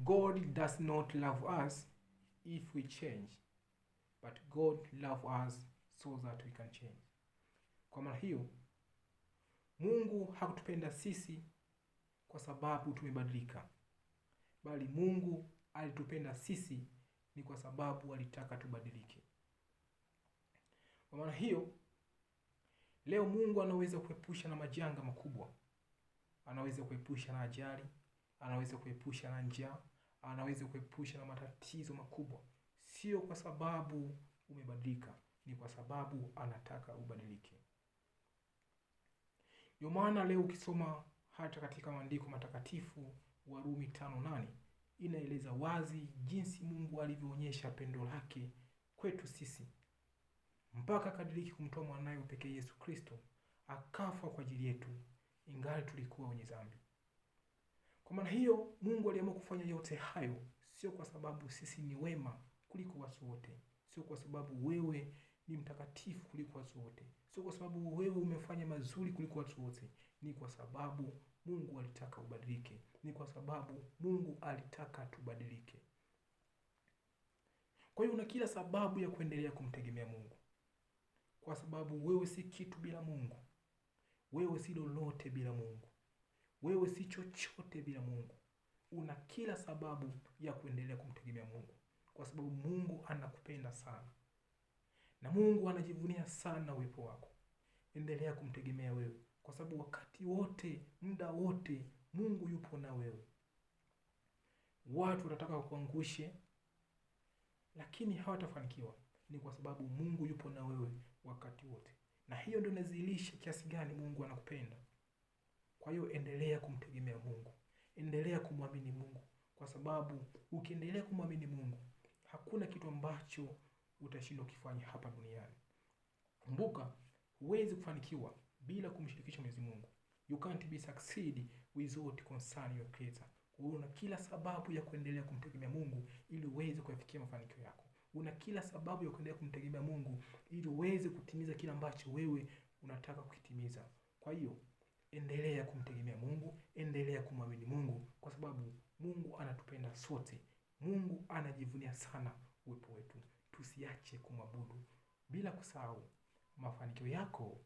God does not love us if we change, but God loves us so that we can change. Kwa maana hiyo, Mungu hakutupenda sisi kwa sababu tumebadilika, bali Mungu alitupenda sisi ni kwa sababu alitaka tubadilike. Kwa maana hiyo, leo Mungu anaweza kuepusha na majanga makubwa. Anaweza kuepusha na ajali, anaweza kuepusha na njaa, anaweza kuepusha na matatizo makubwa. Sio kwa sababu umebadilika, ni kwa sababu anataka ubadilike. Ndio maana leo ukisoma hata katika maandiko matakatifu, Warumi 5:8 inaeleza wazi jinsi Mungu alivyoonyesha pendo lake kwetu sisi, mpaka kadiriki kumtoa mwanawe pekee Yesu Kristo akafa kwa ajili yetu ingali tulikuwa wenye dhambi. Kwa maana hiyo, Mungu aliamua kufanya yote hayo sio kwa sababu sisi ni wema kuliko watu wote, sio kwa sababu wewe ni mtakatifu kuliko watu wote, sio kwa sababu wewe umefanya mazuri kuliko watu wote. Ni kwa sababu Mungu alitaka ubadilike, ni kwa sababu Mungu alitaka tubadilike. Kwa hiyo una kila sababu ya kuendelea kumtegemea Mungu, kwa sababu wewe si kitu bila Mungu, wewe si lolote bila Mungu, wewe si chochote bila Mungu. Una kila sababu ya kuendelea kumtegemea Mungu, kwa sababu Mungu anakupenda sana na Mungu anajivunia sana uwepo wako. Endelea kumtegemea wewe, kwa sababu wakati wote, muda wote, Mungu yupo na wewe. Watu watataka kukuangushe, lakini hawatafanikiwa. Ni kwa sababu Mungu yupo na wewe wakati wote, na hiyo ndio inazilisha kiasi gani Mungu anakupenda. Kwa hiyo endelea kumtegemea Mungu, endelea kumwamini Mungu, kwa sababu ukiendelea kumwamini Mungu, hakuna kitu ambacho utashindwa kufanya hapa duniani. Kumbuka, huwezi kufanikiwa bila kumshirikisha Mwenyezi Mungu. You can't be succeed without concerning your Creator. Una kila sababu ya kuendelea kumtegemea Mungu ili uweze kufikia mafanikio yako. Una kila sababu ya kuendelea kumtegemea Mungu ili uweze kutimiza kila ambacho wewe unataka kukitimiza. Kwa hiyo, endelea kumtegemea Mungu, endelea kumwamini Mungu, kwa sababu Mungu anatupenda sote. Mungu anajivunia sana uwepo wetu. Tusiache kumwabudu, bila kusahau mafanikio yako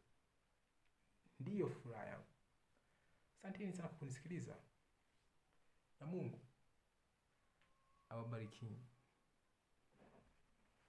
ndiyo furaha yangu. Asanteni sana kwa kunisikiliza, na Mungu awabariki.